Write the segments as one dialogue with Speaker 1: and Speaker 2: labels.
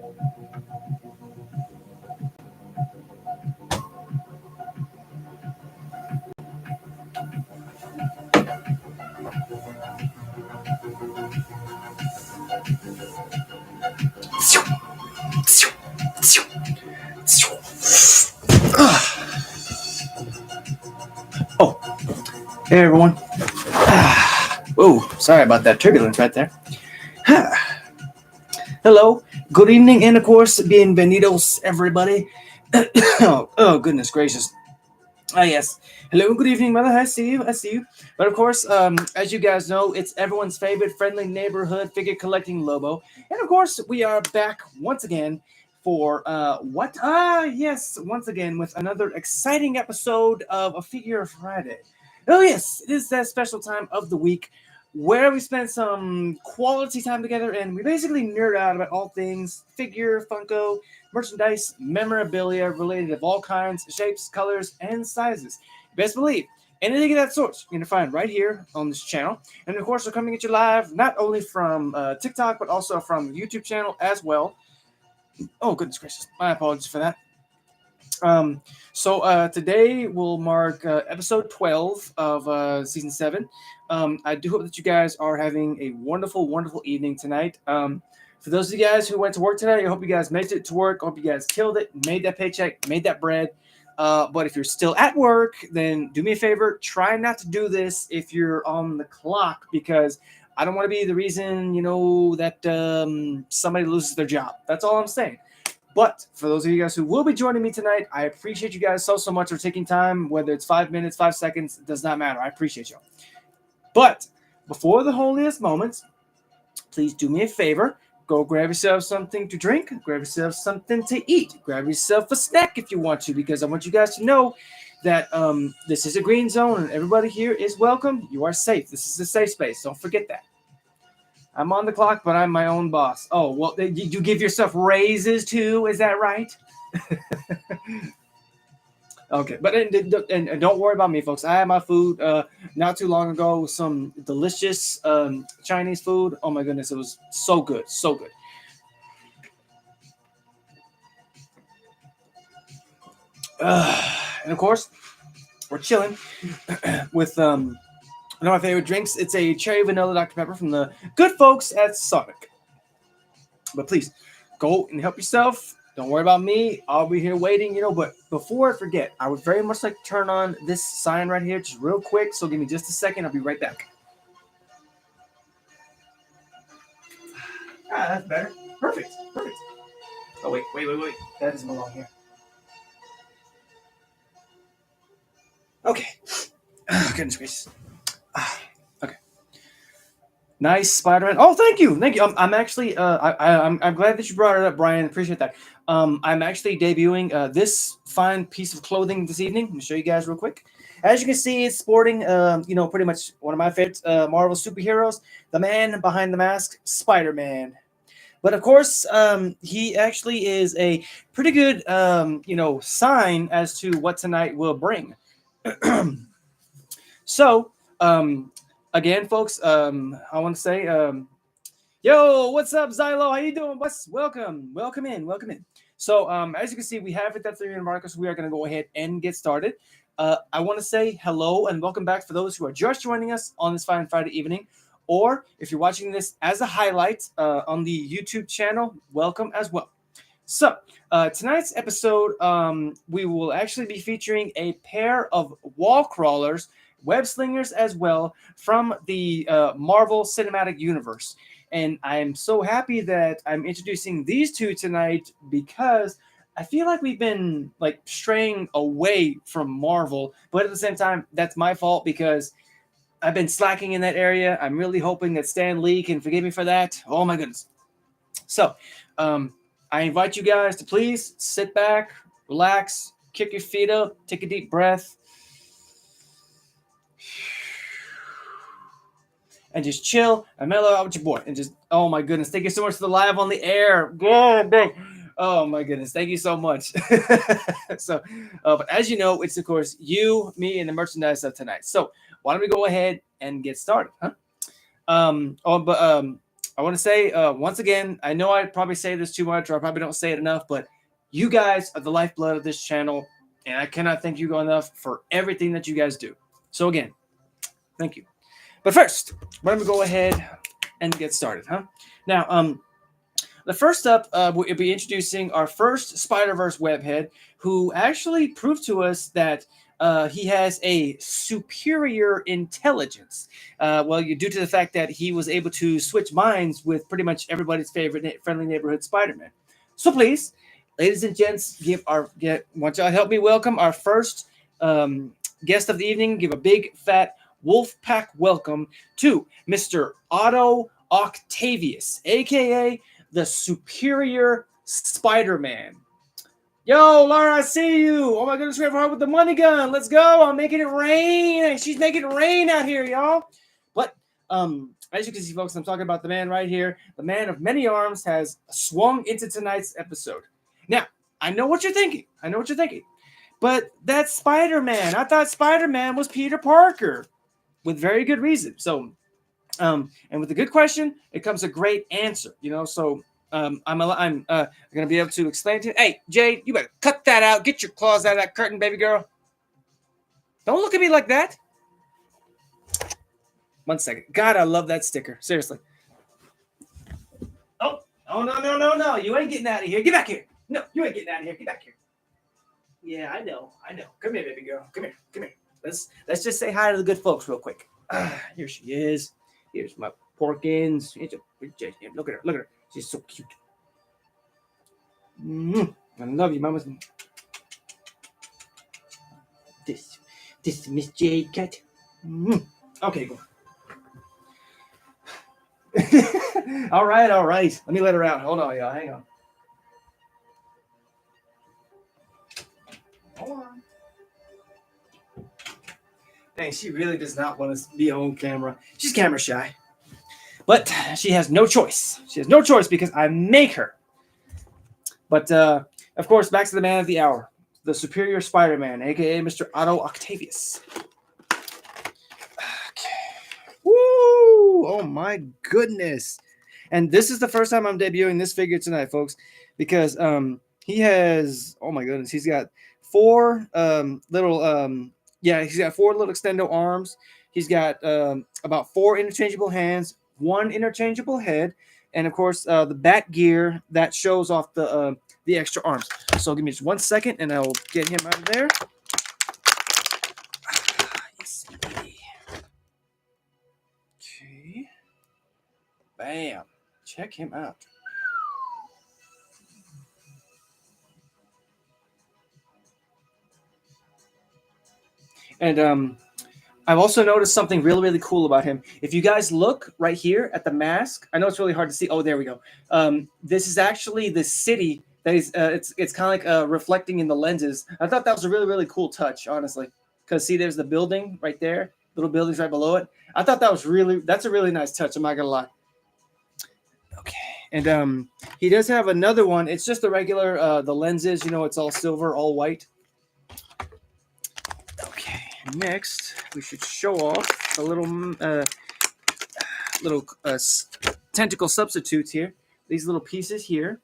Speaker 1: Oh, hey everyone. Whoa, sorry about that turbulence right there. Hello, good evening, and of course, bienvenidos, everybody. Oh, goodness gracious. Ah, yes. Hello, good evening, mother. I see you. I see you. But of course, as you guys know, it's everyone's favorite friendly neighborhood figure collecting Lobo. And of course, we are back once again for what? Yes, once again with another exciting episode of A Figure Friday. Oh, yes, it is that special time of the week where we spend some quality time together and we basically nerd out about all things figure, Funko, merchandise, memorabilia related of all kinds, shapes, colors, and sizes. Best believe anything of that sort you're going to find right here on this channel. And of course, we're coming at you live not only from TikTok, but also from the YouTube channel as well. Oh, goodness gracious. My apologies for that. So today will mark episode 12 of season 7. I do hope that you guys are having a wonderful, wonderful evening tonight. For those of you guys who went to work today, I hope you guys made it to work. I hope you guys killed it, made that paycheck, made that bread. But if you're still at work, then do me a favor. Try not to do this if you're on the clock, because I don't want to be the reason, that somebody loses their job. That's all I'm saying. But for those of you guys who will be joining me tonight, I appreciate you guys so much for taking time, whether it's 5 minutes, 5 seconds, it does not matter. I appreciate y'all. But before the holiest moments, please do me a favor. Go grab yourself something to drink, grab yourself something to eat, grab yourself a snack if you want to, because I want you guys to know that this is a green zone and everybody here is welcome. You are safe. This is a safe space. Don't forget that. I'm on the clock, but I'm my own boss. Oh, well, you give yourself raises too? Is that right? Okay, but and don't worry about me, folks. I had my food not too long ago. Some delicious Chinese food. Oh my goodness, it was so good, so good. And of course, we're chilling with one of my favorite drinks. It's a cherry vanilla Dr Pepper from the good folks at Sonic. But please go and help yourself. Don't worry about me. I'll be here waiting, But before I forget, I would very much like to turn on this sign right here just real quick. So give me just a second. I'll be right back. Ah, that's better. Perfect. Perfect. Oh, wait. That doesn't belong here. Okay. Oh, goodness gracious. Okay. Nice Spider-Man. Oh, thank you. I'm actually I'm glad that you brought it up, Brian. Appreciate that. I'm actually debuting this fine piece of clothing this evening. Let me show you guys real quick. As you can see, it's sporting pretty much one of my favorite Marvel superheroes, the man behind the mask, Spider-Man. But of course, he actually is a pretty good sign as to what tonight will bring. So, again, folks, I want to say, yo, what's up, Xylo? How you doing? Welcome in. So, as you can see, we have it. That's the Marcus. We are going to go ahead and get started. I want to say hello and welcome back for those who are just joining us on this fine Friday evening, or if you're watching this as a highlight on the YouTube channel, welcome as well. So, tonight's episode, we will actually be featuring a pair of wall crawlers, web slingers as well, from the Marvel Cinematic Universe. And I'm so happy that I'm introducing these two tonight because I feel like we've been straying away from Marvel, but at the same time, that's my fault because I've been slacking in that area. I'm really hoping that Stan Lee can forgive me for that. Oh my goodness. So, I invite you guys to please sit back, relax, kick your feet up, take a deep breath, and just chill and mellow out with your boy. And just, oh my goodness, thank you so much for the live on the air. Good, big. Oh my goodness, thank you so much. So, but as you know, it's of course you, me, and the merchandise of tonight. So why don't we go ahead and get started, huh? I want to say once again, I know I probably say this too much, or I probably don't say it enough, but you guys are the lifeblood of this channel, and I cannot thank you enough for everything that you guys do. So again, thank you. But first, why don't we go ahead and get started, huh? Now, the first up, we'll be introducing our first Spider-Verse webhead, who actually proved to us that he has a superior intelligence. Due to the fact that he was able to switch minds with pretty much everybody's favorite friendly neighborhood Spider-Man. So please, ladies and gents, want y'all help me welcome our first guest of the evening. Give a big fat wolf pack welcome to Mr. Otto Octavius, aka the Superior Spider-Man. Yo, Laura, I see you. Oh my goodness, we have her with the money gun. Let's go. I'm making it rain. She's making it rain out here, y'all. But as you can see, folks, I'm talking about the man right here. The man of many arms has swung into tonight's episode. Now, I know what you're thinking. But that's Spider-Man. I thought Spider-Man was Peter Parker, with very good reason. So, and with a good question, it comes a great answer. So I'm gonna be able to explain to you. Hey, Jade, you better cut that out. Get your claws out of that curtain, baby girl. Don't look at me like that. 1 second. God, I love that sticker. Seriously. Oh, no. You ain't getting out of here. Get back here. No, you ain't getting out of here. Get back here. Yeah, I know. Come here, baby girl. Come here. Let's just say hi to the good folks real quick. Here she is. Here's my Porkins. Look at her. She's so cute. I love you, Mama. This is Miss J Cat. Okay, go. All right. Let me let her out. Hold on, y'all. Hang on. Hold on. Dang, she really does not want to be on camera. She's camera shy. But she has no choice. Because I make her. But, of course, back to the man of the hour. The Superior Spider-Man, a.k.a. Mr. Otto Octavius. Okay. Woo! Oh, my goodness. And this is the first time I'm debuting this figure tonight, folks. Because he has... Oh, my goodness. He's got four little... he's got four little extendo arms. He's got about four interchangeable hands, one interchangeable head, and of course the bat gear that shows off the extra arms. So give me just 1 second, and I'll get him out of there. Yes, baby. Okay. Bam. Check him out. And I've also noticed something really, really cool about him. If you guys look right here at the mask, I know it's really hard to see. Oh, there we go. This is actually the city that is. It's kind of like reflecting in the lenses. I thought that was a really, really cool touch, honestly. Because see, there's the building right there. Little buildings right below it. I thought that's a really nice touch. I'm not gonna lie. Okay, and he does have another one. It's just the regular the lenses. It's all silver, all white. Okay, next we should show off a little tentacle substitutes here. These little pieces here.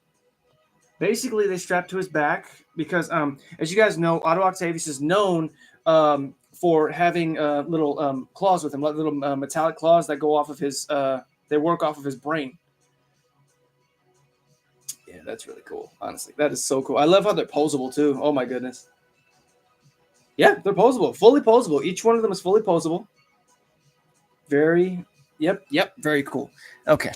Speaker 1: Basically, they strap to his back because, as you guys know, Otto Octavius is known for having little claws with him, little metallic claws that go off of his. They work off of his brain. Yeah, that's really cool. Honestly, that is so cool. I love how they're posable too. Oh my goodness. Yeah, they're posable, fully posable. Each one of them is fully posable. Yep, very cool. Okay,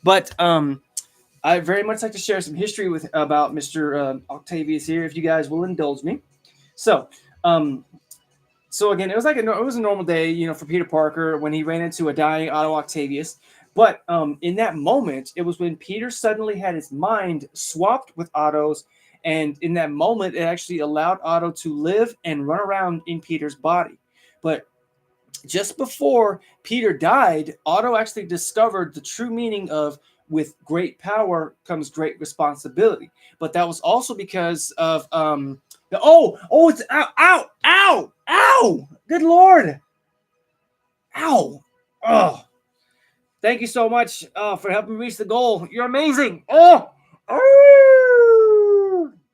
Speaker 1: but I very much like to share some history about Mr. Octavius here, if you guys will indulge me. So again, it was a normal day, for Peter Parker when he ran into a dying Otto Octavius. But in that moment, it was when Peter suddenly had his mind swapped with Otto's. And in that moment, it actually allowed Otto to live and run around in Peter's body. But just before Peter died, Otto actually discovered the true meaning of with great power comes great responsibility. But that was also because of it's ow! Good Lord! Ow! Oh! Thank you so much for helping me reach the goal. You're amazing. Oh,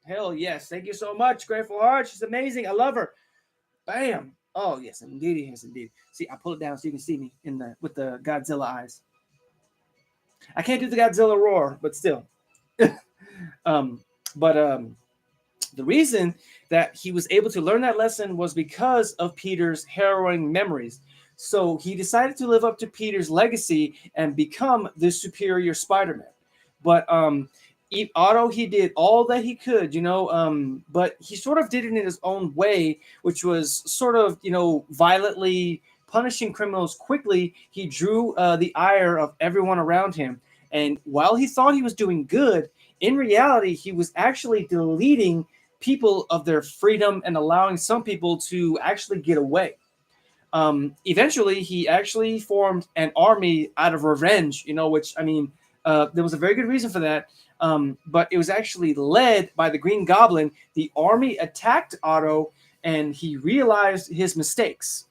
Speaker 1: hell yes. Thank you so much, Grateful Heart. She's amazing. I love her. Bam. Oh yes, indeed, yes, indeed. See, I pull it down so you can see me in the with the Godzilla eyes. I can't do the Godzilla roar, but still. um, but the reason that he was able to learn that lesson was because of Peter's harrowing memories. So he decided to live up to Peter's legacy and become the superior Spider-Man. But Otto, he did all that he could, but he sort of did it in his own way, which was sort of, violently punishing criminals quickly. He drew the ire of everyone around him. And while he thought he was doing good, in reality, he was actually deleting people of their freedom and allowing some people to actually get away. Eventually, he actually formed an army out of revenge, which, I mean, there was a very good reason for that. But it was actually led by the Green Goblin. The army attacked Otto, and he realized his mistakes,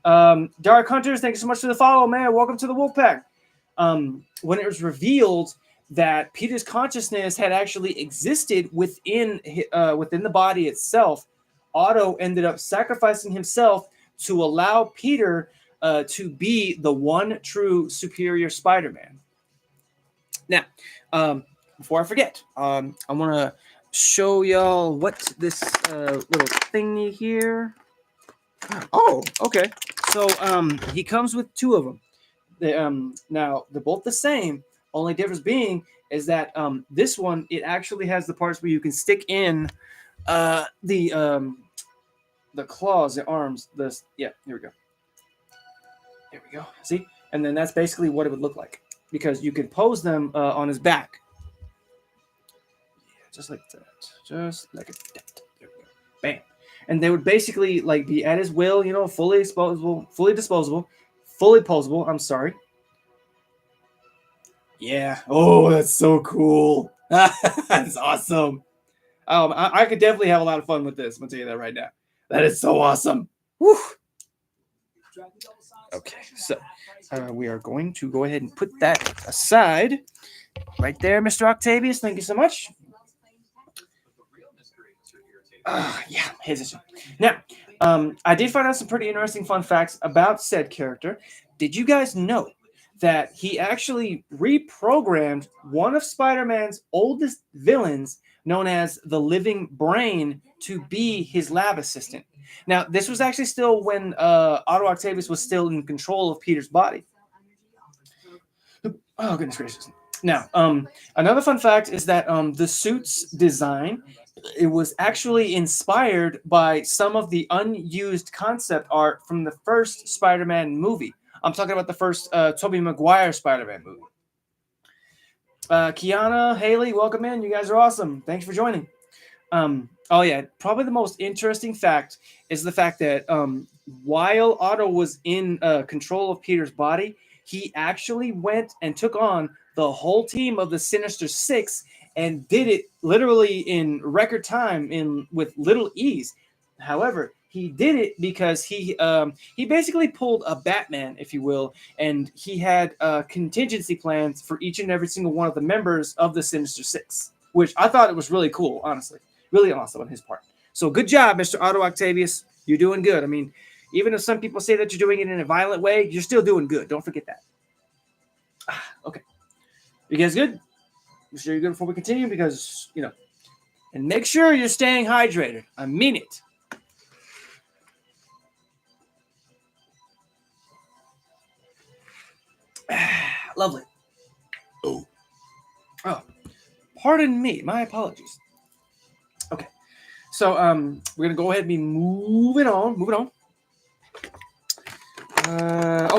Speaker 1: Dark Hunters, thank you so much for the follow, man. Welcome to the Wolfpack. When it was revealed that Peter's consciousness had actually existed within the body itself, Otto ended up sacrificing himself to allow Peter to be the one true superior Spider-Man. Now, before I forget, I want to show y'all what this little thingy here. Oh, okay. So he comes with two of them. Now they're both the same. Only difference being is that this one, it actually has the parts where you can stick in the claws, the arms. Here we go. There we go. See, and then that's basically what it would look like because you could pose them on his back. Yeah, just like that. Just like that. There we go. Bam. And they would basically like be at his will, fully disposable, fully posable. I'm sorry. Yeah. Oh, that's so cool. That's awesome. I could definitely have a lot of fun with this. I'm gonna tell you that right now. That is so awesome. Woo. Okay, so we are going to go ahead and put that aside. Right there, Mr. Octavius. Thank you so much. Yeah, here's now. I did find out some pretty interesting fun facts about said character. Did you guys know that he actually reprogrammed one of Spider-Man's oldest villains, known as the Living Brain, to be his lab assistant? Now, this was actually still when Otto Octavius was still in control of Peter's body. Oh, goodness gracious. Now, another fun fact is that the suit's design, it was actually inspired by some of the unused concept art from the first Spider-Man movie. I'm talking about the first Tobey Maguire Spider-Man movie. Kiana, Haley, welcome in. You guys are awesome. Thanks for joining. Oh yeah, probably the most interesting fact is the fact that while Otto was in control of Peter's body, he actually went and took on the whole team of the Sinister Six and did it literally in record time with little ease. However, he did it because he basically pulled a Batman, if you will, and he had contingency plans for each and every single one of the members of the Sinister Six, which I thought it was really cool, honestly. Really awesome on his part. So good job, Mr. Otto Octavius. You're doing good. I mean, even if some people say that you're doing it in a violent way, you're still doing good. Don't forget that. Okay. You guys good? Make sure you're good before we continue because, and make sure you're staying hydrated. I mean it. Lovely. Oh, pardon me. My apologies. Okay. So we're gonna go ahead and be moving on.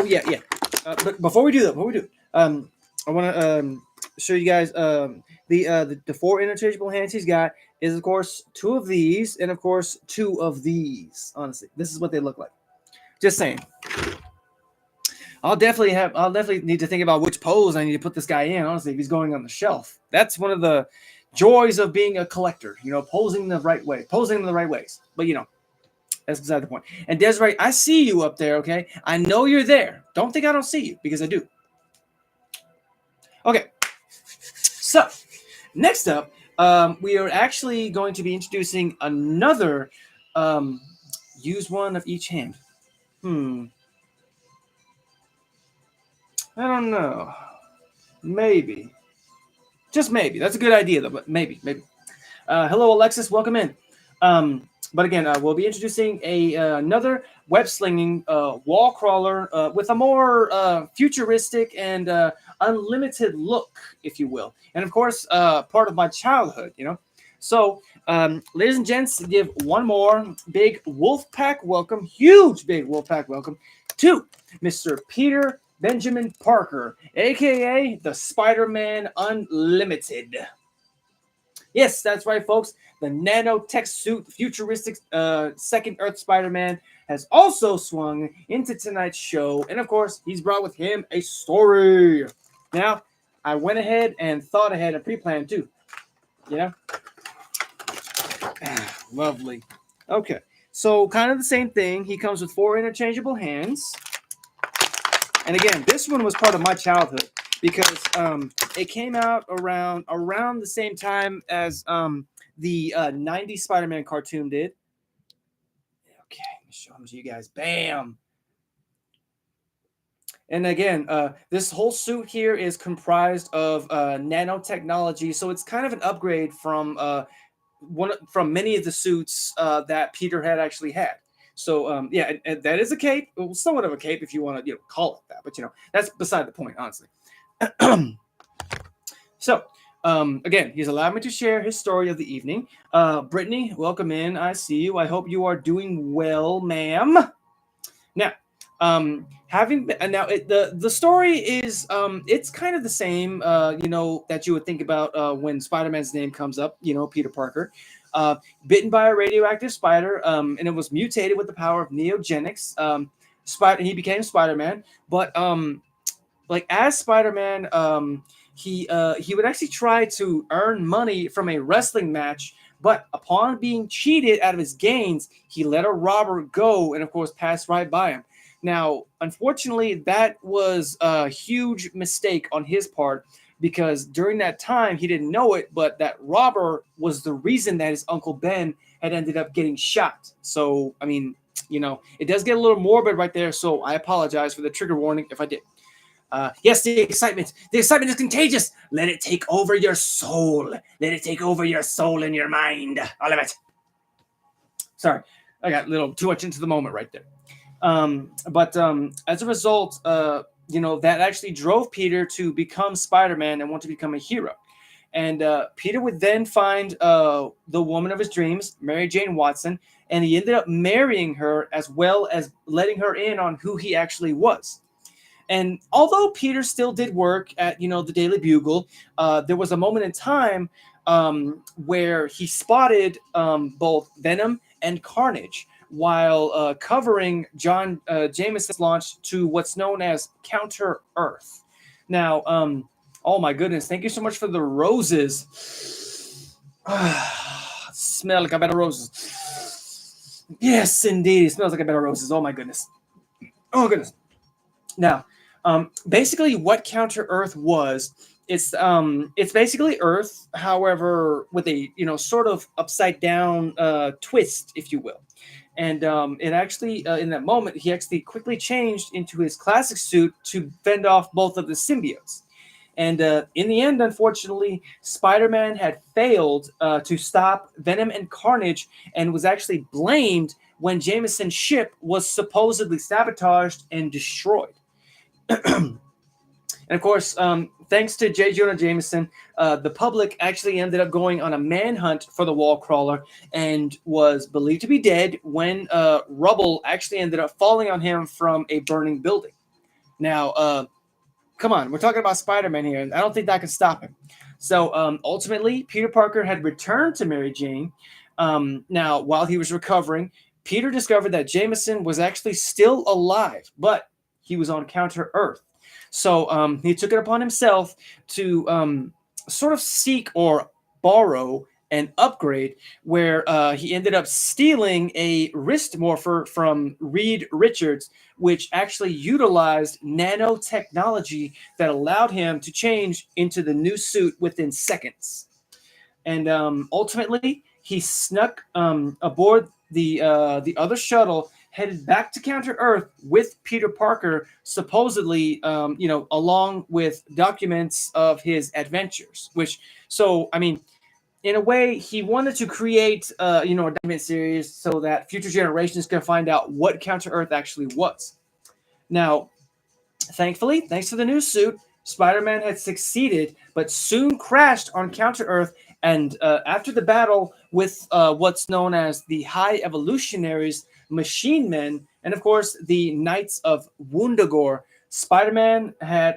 Speaker 1: Yeah. But before we do that, I want to show you guys the four interchangeable hands he's got is of course two of these and of course two of these. Honestly, this is what they look like. Just saying. I'll definitely need to think about which pose I need to put this guy in. Honestly, if he's going on the shelf, that's one of the joys of being a collector. Posing the right way, posing in the right ways. But that's beside the point. And Desiree, I see you up there. Okay, I know you're there. Don't think I don't see you because I do. Okay, so next up, we are actually going to be introducing another um, use one of each hand. Hmm, I don't know. Maybe. Just maybe. That's a good idea, though, but maybe, maybe. Hello, Alexis. Welcome in. But again, we'll be introducing another web slinging wall crawler with a more futuristic and unlimited look, if you will. And of course, part of my childhood, you know. So, ladies and gents, give one more big wolf pack welcome, huge big wolf pack welcome to Mr. Peter Benjamin Parker, aka the Spider-Man Unlimited. Yes, that's right, folks. The nanotech suit, futuristic second Earth Spider-Man, has also swung into tonight's show, and of course, he's brought with him a story. Now, I went ahead and thought ahead and pre-planned too. You know, lovely. Okay, so kind of the same thing. He comes with 4 interchangeable hands. And again, this one was part of my childhood because it came out around the same time as the '90s Spider-Man cartoon did. Okay, let me show them to you guys. Bam! And again, this whole suit here is comprised of nanotechnology, so it's kind of an upgrade from from many of the suits that Peter had actually had. So yeah, and that is a cape, well, somewhat of a cape if you want to call it that, but that's beside the point, honestly. So again, he's allowed me to share his story of the evening. Brittany, welcome in. I see you. I hope you are doing well, ma'am. Now, the story is it's kind of the same that you would think about when Spider-Man's name comes up, Peter Parker, bitten by a radioactive spider, and it was mutated with the power of neogenics. He became Spider-Man, but like as Spider-Man, he would actually try to earn money from a wrestling match, but upon being cheated out of his gains, he let a robber go and of course passed right by him. Now, unfortunately, that was a huge mistake on his part because during that time he didn't know it, but that robber was the reason that his Uncle Ben had ended up getting shot. So, I mean, it does get a little morbid right there. So I apologize for the trigger warning if I did. Yes, the excitement. The excitement is contagious. Let it take over your soul. Let it take over your soul and your mind. All of it. Sorry, I got a little too much into the moment right there. But as a result, that actually drove Peter to become Spider-Man and want to become a hero. And Peter would then find the woman of his dreams, Mary Jane Watson, and he ended up marrying her as well as letting her in on who he actually was. And although Peter still did work at the Daily Bugle, there was a moment in time where he spotted both Venom and Carnage while covering John Jameson's launch to what's known as Counter Earth. Now, oh my goodness, thank you so much for the roses. Smell like a bed of roses. Yes, indeed, it smells like a bed of roses. Oh my goodness. Oh my goodness. Now, basically, what Counter Earth was, it's basically Earth, however, with a sort of upside down twist, if you will. And it actually, in that moment, he actually quickly changed into his classic suit to fend off both of the symbiotes. And in the end, unfortunately, Spider-Man had failed to stop Venom and Carnage and was actually blamed when Jameson's ship was supposedly sabotaged and destroyed. And of course, thanks to J. Jonah Jameson, the public actually ended up going on a manhunt for the wall crawler and was believed to be dead when rubble actually ended up falling on him from a burning building. Now, come on, we're talking about Spider-Man here, and I don't think that could stop him. So ultimately, Peter Parker had returned to Mary Jane. Now, while he was recovering, Peter discovered that Jameson was actually still alive, but he was on Counter Earth. So he took it upon himself to sort of seek or borrow an upgrade where he ended up stealing a wrist morpher from Reed Richards, which actually utilized nanotechnology that allowed him to change into the new suit within seconds. And ultimately, he snuck aboard the other shuttle, headed back to Counter Earth with Peter Parker, supposedly, along with documents of his adventures. Which, so I mean, in a way, he wanted to create, a document series so that future generations can find out what Counter Earth actually was. Now, thankfully, thanks to the new suit, Spider Man had succeeded, but soon crashed on Counter Earth. And after the battle with what's known as the High Evolutionaries, Machine Men, and of course the Knights of Wundagore, Spider Man had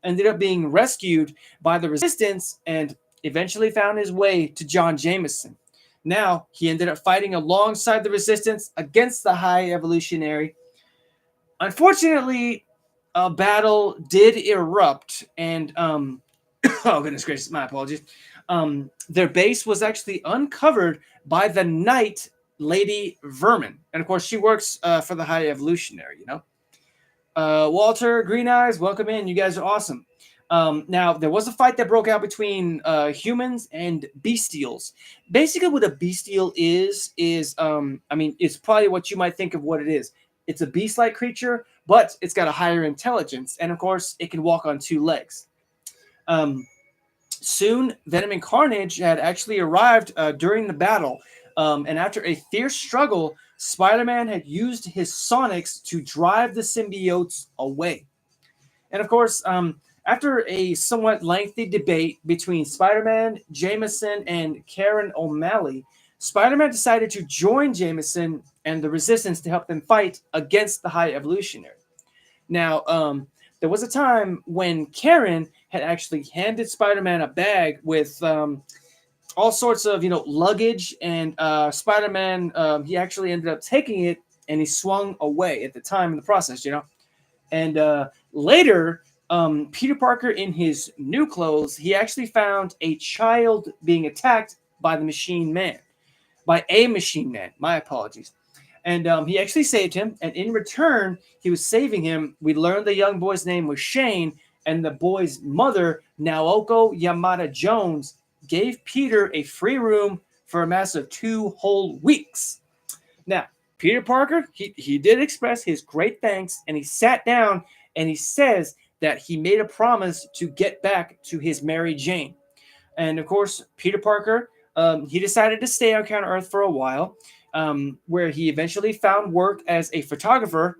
Speaker 1: ended up being rescued by the Resistance and eventually found his way to John Jameson. Now, he ended up fighting alongside the Resistance against the High Evolutionary. Unfortunately, a battle did erupt, and oh goodness gracious, my apologies. Their base was actually uncovered by the Knight Lady Vermin, and of course, she works for the High Evolutionary. Walter, Green Eyes, welcome in. You guys are awesome. Now, there was a fight that broke out between humans and bestials. Basically, what a bestial is it's probably what you might think of what it is. It's a beast-like creature, but it's got a higher intelligence, and of course, it can walk on two legs. Soon, Venom and Carnage had actually arrived during the battle, and after a fierce struggle, Spider-Man had used his sonics to drive the symbiotes away. And of course, after a somewhat lengthy debate between Spider-Man, Jameson, and Karen O'Malley, Spider-Man decided to join Jameson and the Resistance to help them fight against the High Evolutionary. Now, there was a time when Karen had actually handed Spider-Man a bag with all sorts of luggage, and Spider-Man he actually ended up taking it and he swung away at the time in the process. And later, Peter Parker, in his new clothes, he actually found a child being attacked by the Machine Man, by a Machine Man. My apologies. And he actually saved him. And in return, he was saving him. We learned the young boy's name was Shane, and the boy's mother, Naoko Yamada Jones, gave Peter a free room for a massive 2 whole weeks. Now, Peter Parker, he did express his great thanks, and he sat down and he says that he made a promise to get back to his Mary Jane. And of course, Peter Parker, he decided to stay on Counter Earth for a while, where he eventually found work as a photographer.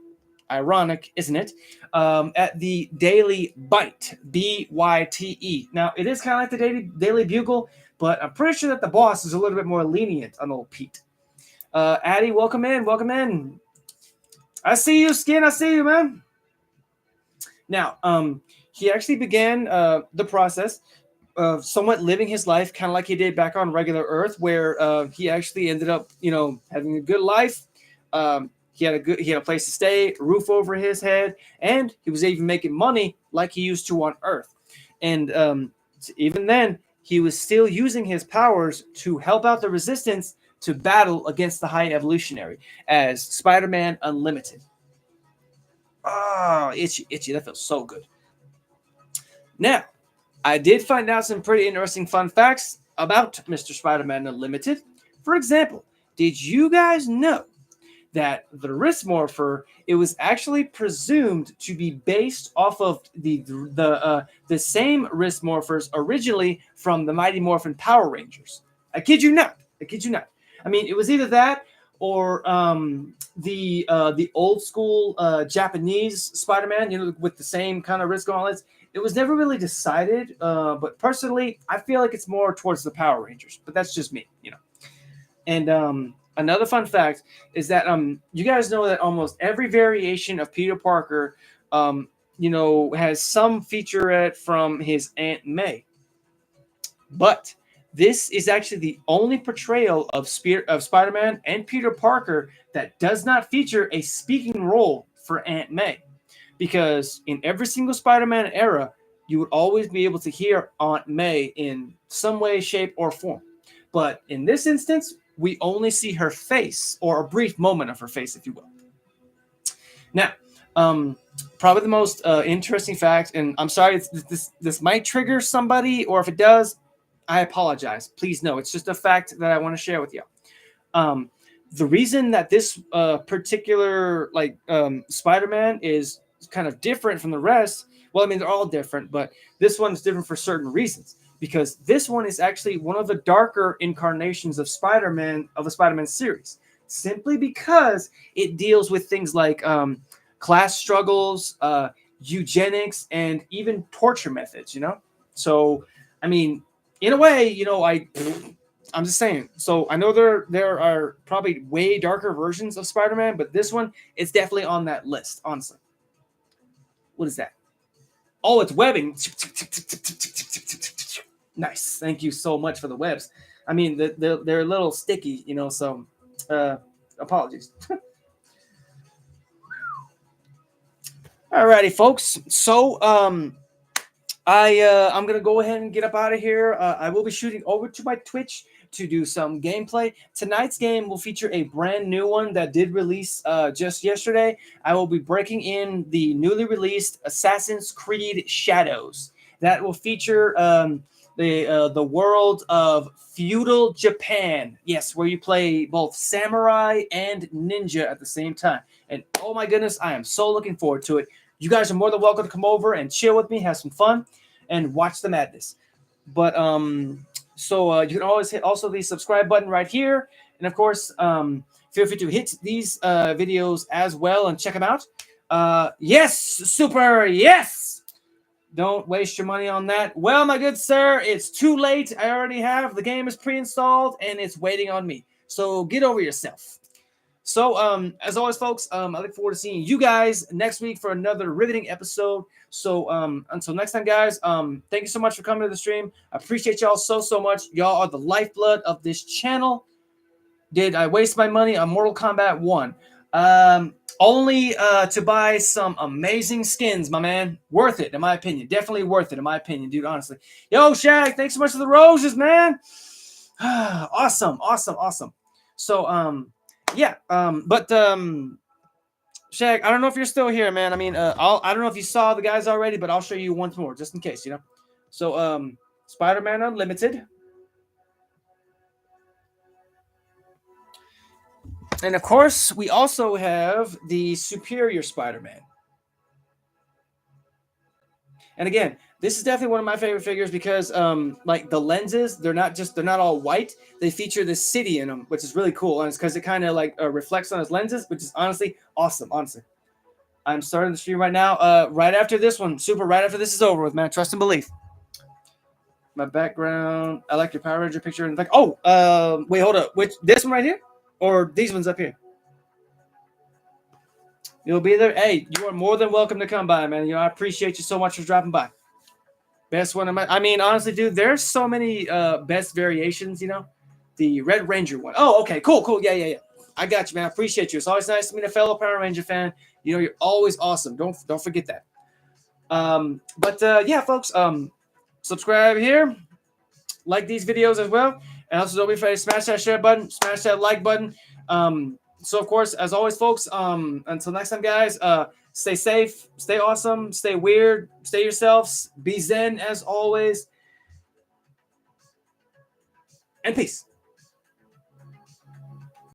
Speaker 1: Ironic, isn't it? At the Daily Byte, Byte. Now, it is kind of like the Daily Bugle, but I'm pretty sure that the boss is a little bit more lenient on old Pete. Addy, welcome in, welcome in. I see you, Skin. I see you, man. Now, he actually began the process of somewhat living his life kind of like he did back on regular Earth, where he actually ended up, having a good life. He had a place to stay, a roof over his head, and he was even making money like he used to on Earth. And even then, he was still using his powers to help out the Resistance to battle against the High Evolutionary as Spider-Man Unlimited. Oh, itchy. That feels so good. Now, I did find out some pretty interesting fun facts about Mr. Spider-Man Unlimited. For example, did you guys know that the wrist morpher, it was actually presumed to be based off of the same wrist morphers originally from the Mighty Morphin Power Rangers? I kid you not. I mean, it was either that or the old school Japanese Spider-Man, with the same kind of wrist gauntlets. It was never really decided, but personally, I feel like it's more towards the Power Rangers. But that's just me. And another fun fact is that you guys know that almost every variation of Peter Parker, has some featurette from his Aunt May. But this is actually the only portrayal of Spider-Man and Peter Parker that does not feature a speaking role for Aunt May. Because in every single Spider-Man era, you would always be able to hear Aunt May in some way, shape, or form. But in this instance, we only see her face, or a brief moment of her face, if you will. Now, probably the most interesting fact, and I'm sorry, this might trigger somebody, or if it does, I apologize. Please know it's just a fact that I want to share with you. The reason that this particular Spider-Man is kind of different from the rest, well, I mean they're all different, but this one's different for certain reasons. Because this one is actually one of the darker incarnations of Spider-Man, of the Spider-Man series, simply because it deals with things like class struggles, eugenics, and even torture methods. So I mean, in a way, I'm just saying. So I know there are probably way darker versions of Spider-Man, but this one is definitely on that list. Honestly, what is that? Oh, it's webbing. Nice. Thank you so much for the webs. I mean, they're a little sticky, so apologies. Alrighty, folks. So I'm gonna go ahead and get up out of here. I will be shooting over to my Twitch to do some gameplay. Tonight's game will feature a brand new one that did release just yesterday. I will be breaking in the newly released Assassin's Creed Shadows. That will feature the world of feudal Japan. Yes, where you play both samurai and ninja at the same time. And oh my goodness, I am so looking forward to it. You guys are more than welcome to come over and chill with me, have some fun, and watch the madness. But so you can always hit also the subscribe button right here, and of course, feel free to hit these videos as well and check them out. Yes, super, yes. Don't waste your money on that. Well, my good sir, it's too late. I already have the game is pre-installed and it's waiting on me. So get over yourself. So, as always, folks, I look forward to seeing you guys next week for another riveting episode. So, until next time, guys, thank you so much for coming to the stream. I appreciate y'all so much. Y'all are the lifeblood of this channel. Did I waste my money on Mortal Kombat 1? Only to buy some amazing skins, my man. Worth it, in my opinion. Definitely worth it, in my opinion, dude, honestly. Yo, Shag, thanks so much for the roses, man. Awesome. So, yeah, but Shag, I don't know if you're still here, man. I mean, I don't know if you saw the guys already, but I'll show you once more, just in case, So, Spider-Man Unlimited. And of course, we also have the Superior Spider-Man. And again, this is definitely one of my favorite figures because, like the lenses, they're not all white. They feature this city in them, which is really cool. And it's because it kind of like reflects on his lenses, which is honestly awesome. Honestly, I'm starting the stream right now. Right after this one, right after this is over with, man. Trust and believe. My background. I like your Power Ranger picture. And like, oh, wait, hold up. Which this one right here, or these ones up here? You'll be there. Hey, you are more than welcome to come by, man. I appreciate you so much for dropping by. Best one of my, I mean, honestly, dude, there's so many best variations, The Red Ranger one. Oh, okay, cool. Yeah. I got you, man. I appreciate you. It's always nice to meet a fellow Power Ranger fan. You're always awesome. Don't forget that. But yeah, folks, subscribe here, like these videos as well, and also don't be afraid to smash that share button, smash that like button. So of course, as always, folks, until next time, guys, stay safe, stay awesome, stay weird, stay yourselves, be zen as always, and peace.